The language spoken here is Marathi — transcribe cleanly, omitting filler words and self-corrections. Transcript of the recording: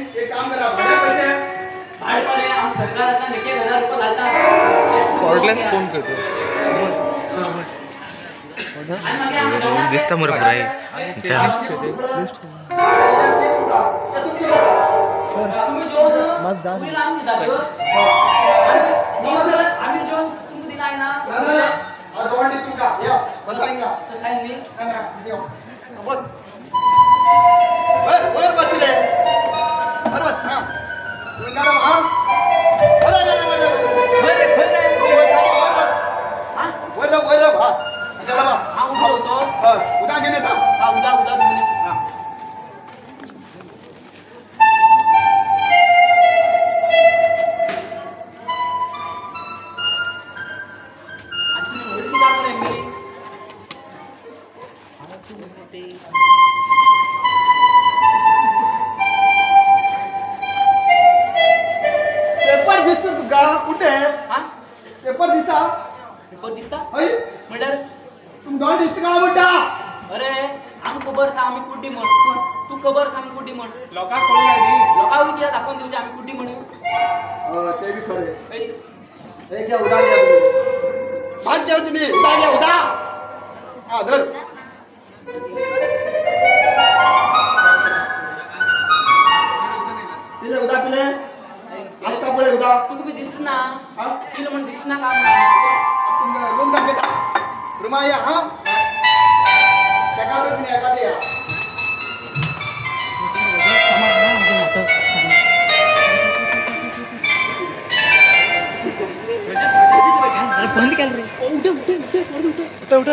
एक काम करा भाडे पैसे भाडे परे हम सरकारातला 1000 रुपये घालता कॉर्डलेस फोन करतो दिसता मर पुराय तुम्ही जो मत जा आम्ही जो तुमको दिला आहे ना गवांडी तुमका या बसायंगा तो साइन नहीं ना बस वर बस रे वर बस हां तुंगारा हां वर हां चला बा हां उठा होतो उदा घेणे था हां उदा तुम्ही हां पेपर दिसतो तुका कुठे हां पेपर दिसता पेपर दिसता होय म्हणल्यार तुम दोन दिसता का मोठा अरे आम खबर सा आम्ही कुड्डी म्हण तू खबर सांग कुड्डी म्हण लोका कोण आली लोकांना किती दाखवून देऊचे आम्ही कुड्डी म्हणू ते बी खरे हे घ्या उदा घ्या भाग जेव तुम्ही उदा घ्या उदा हा धर तिने उदा पिले आज का पडे उदा तू बी दिसत ना हा तिला म्हण दिसत ना का आपण रूम दाखवता रूम या हा एका तुम्ही एका द्या बंद केलं रे उठ उठ